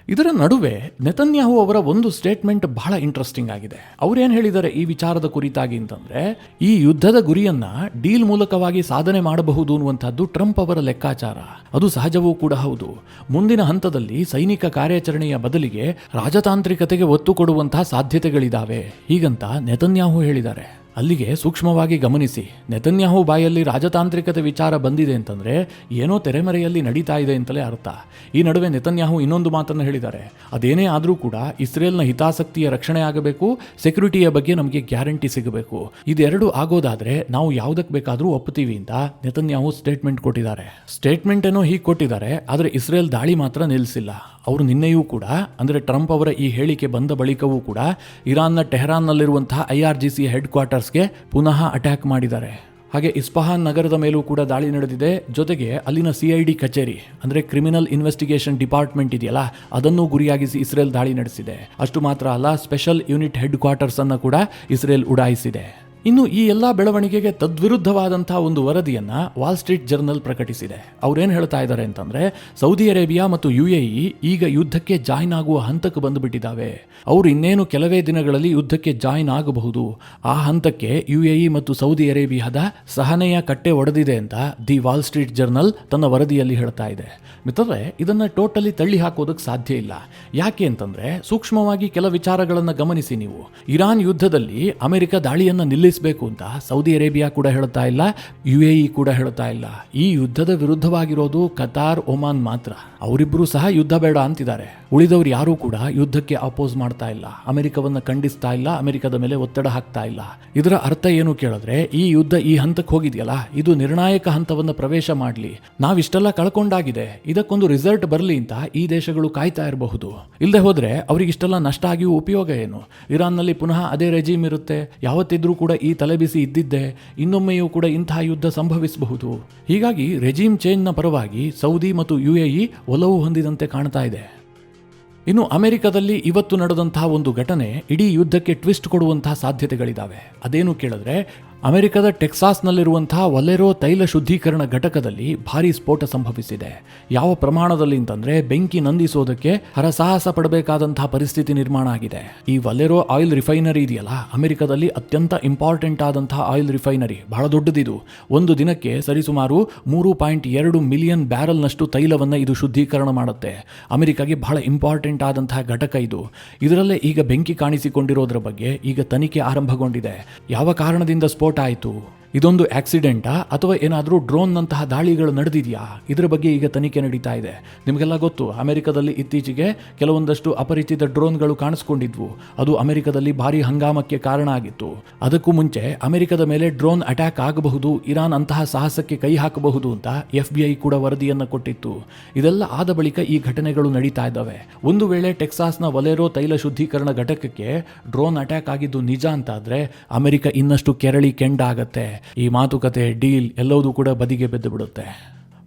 ಇದರ ನಡುವೆ ನೆತನ್ಯಾಹು ಅವರ ಒಂದು ಸ್ಟೇಟ್ಮೆಂಟ್ ಬಹಳ ಇಂಟ್ರೆಸ್ಟಿಂಗ್ ಆಗಿದೆ. ಅವ್ರೇನು ಹೇಳಿದ್ದಾರೆ ಈ ವಿಚಾರದ ಕುರಿತಾಗಿ ಅಂತಂದ್ರೆ, ಈ ಯುದ್ಧದ ಗುರಿಯನ್ನ ಡೀಲ್ ಮೂಲಕವಾಗಿ ಸಾಧನೆ ಮಾಡಬಹುದು ಅನ್ನುವಂಥದ್ದು ಟ್ರಂಪ್ ಅವರ ಲೆಕ್ಕಾಚಾರ. ಅದು ಸಹಜವೂ ಕೂಡ ಹೌದು. ಮುಂದಿನ ಹಂತದಲ್ಲಿ ಸೈನಿಕ ಕಾರ್ಯಾಚರಣೆಯ ಬದಲಿಗೆ ರಾಜತಾಂತ್ರಿಕತೆಗೆ ಒತ್ತು ಕೊಡುವಂತಹ ಸಾಧ್ಯತೆಗಳಿದಾವೆ ಹೀಗಂತ ನೆತನ್ಯಾಹು ಹೇಳಿದ್ದಾರೆ. ಅಲ್ಲಿಗೆ ಸೂಕ್ಷ್ಮವಾಗಿ ಗಮನಿಸಿ, ನೆತನ್ಯಾಹು ಬಾಯಲ್ಲಿ ರಾಜತಾಂತ್ರಿಕತೆ ವಿಚಾರ ಬಂದಿದೆ ಅಂತಂದ್ರೆ ಏನೋ ತೆರೆಮರೆಯಲ್ಲಿ ನಡೀತಾ ಇದೆ ಅಂತಲೇ ಅರ್ಥ. ಈ ನಡುವೆ ನೆತನ್ಯಾಹು ಇನ್ನೊಂದು ಮಾತನ್ನು ಹೇಳಿದ್ದಾರೆ. ಅದೇನೇ ಆದರೂ ಕೂಡ ಇಸ್ರೇಲ್ನ ಹಿತಾಸಕ್ತಿಯ ರಕ್ಷಣೆ ಆಗಬೇಕು, ಸೆಕ್ಯೂರಿಟಿಯ ಬಗ್ಗೆ ನಮಗೆ ಗ್ಯಾರಂಟಿ ಸಿಗಬೇಕು. ಇದೆರಡು ಆಗೋದಾದ್ರೆ ನಾವು ಯಾವುದಕ್ಕೆ ಬೇಕಾದರೂ ಒಪ್ಪುತ್ತೀವಿ ಅಂತ ನೆತನ್ಯಾಹು ಸ್ಟೇಟ್ಮೆಂಟ್ ಕೊಟ್ಟಿದ್ದಾರೆ. ಸ್ಟೇಟ್ಮೆಂಟ್ ಏನೋ ಹೀಗೆ ಕೊಟ್ಟಿದ್ದಾರೆ, ಆದರೆ ಇಸ್ರೇಲ್ ದಾಳಿ ಮಾತ್ರ ನಿಲ್ಲಿಸಿಲ್ಲ. ಅವರು ನಿನ್ನೆಯೂ ಕೂಡ, ಅಂದರೆ ಟ್ರಂಪ್ ಅವರ ಈ ಹೇಳಿಕೆ ಬಂದ ಬಳಿಕವೂ ಕೂಡ, ಇರಾನ್ನ ಟೆಹರಾನ್ನಲ್ಲಿರುವಂತಹ IRGC ಹೆಡ್ ಕ್ವಾರ್ಟರ್ಸ್ಗೆ ಪುನಃ ಅಟ್ಯಾಕ್ ಮಾಡಿದ್ದಾರೆ. ಹಾಗೆ ಇಸ್ಫಹಾನ್ ನಗರದ ಮೇಲೂ ಕೂಡ ದಾಳಿ ನಡೆದಿದೆ. ಜೊತೆಗೆ ಅಲ್ಲಿನ CID ಕಚೇರಿ, ಅಂದರೆ ಕ್ರಿಮಿನಲ್ ಇನ್ವೆಸ್ಟಿಗೇಷನ್ ಡಿಪಾರ್ಟ್ಮೆಂಟ್ ಇದೆಯಲ್ಲ, ಅದನ್ನು ಗುರಿಯಾಗಿಸಿ ಇಸ್ರೇಲ್ ದಾಳಿ ನಡೆಸಿದೆ. ಅಷ್ಟು ಮಾತ್ರ ಅಲ್ಲ, ಸ್ಪೆಷಲ್ ಯೂನಿಟ್ ಹೆಡ್ ಕ್ವಾರ್ಟರ್ಸ್ ಅನ್ನು ಕೂಡ ಇಸ್ರೇಲ್ ಉಡಾಯಿಸಿದೆ. ಇನ್ನು ಈ ಎಲ್ಲ ಬೆಳವಣಿಗೆಗೆ ತದ್ವಿರುದ್ಧವಾದಂತಹ ಒಂದು ವರದಿಯನ್ನ ವಾಲ್ ಸ್ಟ್ರೀಟ್ ಜರ್ನಲ್ ಪ್ರಕಟಿಸಿದೆ. ಅವ್ರೇನು ಹೇಳ್ತಾ ಇದ್ದಾರೆ ಅಂತಂದ್ರೆ, ಸೌದಿ ಅರೇಬಿಯಾ ಮತ್ತು UAE ಈಗ ಯುದ್ಧಕ್ಕೆ ಜಾಯಿನ್ ಆಗುವ ಹಂತಕ್ಕೆ ಬಂದುಬಿಟ್ಟಿದ್ದಾವೆ. ಅವರು ಇನ್ನೇನು ಕೆಲವೇ ದಿನಗಳಲ್ಲಿ ಯುದ್ಧಕ್ಕೆ ಜಾಯಿನ್ ಆಗಬಹುದು. ಆ ಹಂತಕ್ಕೆ UAE ಮತ್ತು ಸೌದಿ ಅರೇಬಿಯಾದ ಸಹನೆಯ ಕಟ್ಟೆ ಒಡೆದಿದೆ ಅಂತ ದಿ ವಾಲ್ ಸ್ಟ್ರೀಟ್ ಜರ್ನಲ್ ತನ್ನ ವರದಿಯಲ್ಲಿ ಹೇಳ್ತಾ ಇದೆ. ಮಿತ್ರರೇ, ಇದನ್ನ ಟೋಟಲಿ ತಳ್ಳಿ ಹಾಕೋದಕ್ಕೆ ಸಾಧ್ಯ ಇಲ್ಲ. ಯಾಕೆ ಅಂತಂದ್ರೆ, ಸೂಕ್ಷ್ಮವಾಗಿ ಕೆಲ ವಿಚಾರಗಳನ್ನು ಗಮನಿಸಿ ನೀವು. ಇರಾನ್ ಯುದ್ಧದಲ್ಲಿ ಅಮೆರಿಕ ದಾಳಿಯನ್ನು ನಿಲ್ಲಿಸಬೇಕು ಅಂತ ಸೌದಿ ಅರೇಬಿಯಾ ಕೂಡ ಹೇಳ್ತಾ ಇಲ್ಲ, UAE ಕೂಡ ಹೇಳ್ತಾ ಇಲ್ಲ. ಈ ಯುದ್ಧದ ವಿರುದ್ಧವಾಗಿರೋದು ಕತಾರ್, ಒಮಾನ್ ಮಾತ್ರ. ಅವರಿಬ್ಬರು ಸಹ ಯುದ್ಧ ಬೇಡ ಅಂತಿದ್ದಾರೆ. ಉಳಿದವರು ಯಾರೂ ಕೂಡ ಯುದ್ಧಕ್ಕೆ ಅಪೋಸ್ ಮಾಡ್ತಾ ಇಲ್ಲ, ಅಮೆರಿಕವನ್ನು ಖಂಡಿಸ್ತಾ ಇಲ್ಲ, ಅಮೆರಿಕದ ಮೇಲೆ ಒತ್ತಡ ಹಾಕ್ತಾ ಇಲ್ಲ. ಇದರ ಅರ್ಥ ಏನು ಕೇಳಿದ್ರೆ, ಈ ಯುದ್ಧ ಈ ಹಂತಕ್ಕೆ ಹೋಗಿದೆಯಲ್ಲ, ಇದು ನಿರ್ಣಾಯಕ ಹಂತವನ್ನು ಪ್ರವೇಶ ಮಾಡಲಿ. ನಾವಿಷ್ಟೆಲ್ಲ ಕಳ್ಕೊಂಡಾಗಿದೆ, ಇದಕ್ಕೊಂದು ರಿಸಲ್ಟ್ ಬರಲಿ ಅಂತ ಈ ದೇಶಗಳು ಕಾಯ್ತಾ ಇರಬಹುದು. ಇಲ್ಲದೆ ಹೋದ್ರೆ ಅವರಿಗಿಷ್ಟೆಲ್ಲ ನಷ್ಟ ಆಗಿಯೂ ಉಪಯೋಗ ಏನು? ಇರಾನ್ನಲ್ಲಿ ಪುನಃ ಅದೇ ರೆಜೀಮ್ ಇರುತ್ತೆ. ಯಾವತ್ತಿದ್ರೂ ಕೂಡ ಈ ತಲೆಬಿಸಿ ಇದ್ದಿದ್ದೆ, ಇನ್ನೊಮ್ಮೆಯೂ ಕೂಡ ಇಂತಹ ಯುದ್ಧ ಸಂಭವಿಸಬಹುದು. ಹೀಗಾಗಿ ರೆಜೀಮ್ ಚೇಂಜ್ನ ಪರವಾಗಿ ಸೌದಿ ಮತ್ತು UAE ಒಲವು ಹೊಂದಿದಂತೆ ಕಾಣ್ತಾ ಇದೆ. ಇನ್ನು ಅಮೆರಿಕದಲ್ಲಿ ಇವತ್ತು ನಡೆದಂತಹ ಒಂದು ಘಟನೆ ಇಡೀ ಯುದ್ಧಕ್ಕೆ ಟ್ವಿಸ್ಟ್ ಕೊಡುವಂತಹ ಸಾಧ್ಯತೆಗಳಿದ್ದಾವೆ. ಅದೇನು ಕೇಳಿದ್ರೆ, ಅಮೆರಿಕದ ಟೆಕ್ಸಾಸ್ನಲ್ಲಿರುವಂತಹ ವಲೆರೋ ತೈಲ ಶುದ್ಧೀಕರಣ ಘಟಕದಲ್ಲಿ ಭಾರೀ ಸ್ಫೋಟ ಸಂಭವಿಸಿದೆ. ಯಾವ ಪ್ರಮಾಣದಲ್ಲಿ ಅಂತಂದ್ರೆ ಬೆಂಕಿ ನಂದಿಸೋದಕ್ಕೆ ಹರಸಾಹಸ ಪಡಬೇಕಾದಂತಹ ಪರಿಸ್ಥಿತಿ ನಿರ್ಮಾಣ ಆಗಿದೆ. ಈ ವಲೆರೋ ಆಯಿಲ್ ರಿಫೈನರಿ ಇದೆಯಲ್ಲ, ಅಮೆರಿಕದಲ್ಲಿ ಅತ್ಯಂತ ಇಂಪಾರ್ಟೆಂಟ್ ಆದಂತಹ ಆಯಿಲ್ ರಿಫೈನರಿ, ಬಹಳ ದೊಡ್ಡದಿದು. ಒಂದು ದಿನಕ್ಕೆ ಸರಿಸುಮಾರು 3.2 ಮಿಲಿಯನ್ ಬ್ಯಾರಲ್ನಷ್ಟು ತೈಲವನ್ನು ಇದು ಶುದ್ಧೀಕರಣ ಮಾಡುತ್ತೆ. ಅಮೆರಿಕಾಗೆ ಬಹಳ ಇಂಪಾರ್ಟೆಂಟ್ ಆದಂತಹ ಘಟಕ ಇದು. ಇದರಲ್ಲೇ ಈಗ ಬೆಂಕಿ ಕಾಣಿಸಿಕೊಂಡಿರೋದ್ರ ಬಗ್ಗೆ ಈಗ ತನಿಖೆ ಆರಂಭಗೊಂಡಿದೆ. ಯಾವ ಕಾರಣದಿಂದ ಸ್ಫೋಟ ಆಯಿತು, ಇದೊಂದು ಆಕ್ಸಿಡೆಂಟಾ ಅಥವಾ ಏನಾದರೂ ಡ್ರೋನ್ನಂತಹ ದಾಳಿಗಳು ನಡೆದಿದೆಯಾ, ಇದರ ಬಗ್ಗೆ ಈಗ ತನಿಖೆ ನಡೀತಾ ಇದೆ. ನಿಮಗೆಲ್ಲ ಗೊತ್ತು, ಅಮೆರಿಕದಲ್ಲಿ ಇತ್ತೀಚೆಗೆ ಕೆಲವೊಂದಷ್ಟು ಅಪರಿಚಿತ ಡ್ರೋನ್ಗಳು ಕಾಣಿಸ್ಕೊಂಡಿದ್ವು. ಅದು ಅಮೆರಿಕದಲ್ಲಿ ಭಾರಿ ಹಂಗಾಮಕ್ಕೆ ಕಾರಣ ಆಗಿತ್ತು. ಅದಕ್ಕೂ ಮುಂಚೆ ಅಮೆರಿಕದ ಮೇಲೆ ಡ್ರೋನ್ ಅಟ್ಯಾಕ್ ಆಗಬಹುದು, ಇರಾನ್ ಅಂತಹ ಸಾಹಸಕ್ಕೆ ಕೈ ಹಾಕಬಹುದು ಅಂತ FBI ಕೂಡ ವರದಿಯನ್ನು ಕೊಟ್ಟಿತ್ತು. ಇದೆಲ್ಲ ಆದ ಬಳಿಕ ಈ ಘಟನೆಗಳು ನಡೀತಾ ಇದ್ದಾವೆ. ಒಂದು ವೇಳೆ ಟೆಕ್ಸಾಸ್ನ ವಲೆರೋ ತೈಲ ಶುದ್ಧೀಕರಣ ಘಟಕಕ್ಕೆ ಡ್ರೋನ್ ಅಟ್ಯಾಕ್ ಆಗಿದ್ದು ನಿಜ ಅಂತಾದ್ರೆ ಅಮೆರಿಕ ಇನ್ನಷ್ಟು ಕೆರಳಿ ಕೆಂಡಾಗತ್ತೆ. ಈ ಮಾತುಕತೆ, ಡೀಲ್ ಎಲ್ಲವೂ ಕೂಡ ಬದಿಗೆ ಬೆದ್ದು ಬಿಡುತ್ತೆ.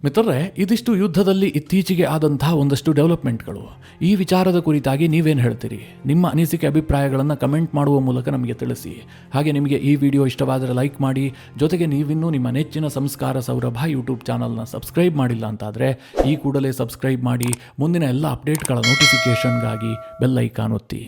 ಮಿತ್ರರೇ, ಇದಿಷ್ಟು ಯುದ್ಧದಲ್ಲಿ ಇತ್ತೀಚೆಗೆ ಆದಂತಹ ಒಂದಷ್ಟು ಡೆವಲಪ್ಮೆಂಟ್ಗಳು. ಈ ವಿಚಾರದ ಕುರಿತಾಗಿ ನೀವೇನು ಹೇಳ್ತೀರಿ? ನಿಮ್ಮ ಅನಿಸಿಕೆ ಅಭಿಪ್ರಾಯಗಳನ್ನು ಕಮೆಂಟ್ ಮಾಡುವ ಮೂಲಕ ನಮಗೆ ತಿಳಿಸಿ. ಹಾಗೆ ನಿಮಗೆ ಈ ವಿಡಿಯೋ ಇಷ್ಟವಾದರೆ ಲೈಕ್ ಮಾಡಿ. ಜೊತೆಗೆ ನೀವಿನ್ನೂ ನಿಮ್ಮ ನೆಚ್ಚಿನ ಸಂಸ್ಕಾರ ಸೌರಭ ಯೂಟ್ಯೂಬ್ ಚಾನಲ್ನ ಸಬ್ಸ್ಕ್ರೈಬ್ ಮಾಡಿಲ್ಲ ಅಂತಾದರೆ ಈ ಕೂಡಲೇ ಸಬ್ಸ್ಕ್ರೈಬ್ ಮಾಡಿ. ಮುಂದಿನ ಎಲ್ಲ ಅಪ್ಡೇಟ್ಗಳ ನೋಟಿಫಿಕೇಷನ್ಗಾಗಿ ಬೆಲ್ ಐಕಾನ್ ಒತ್ತಿ.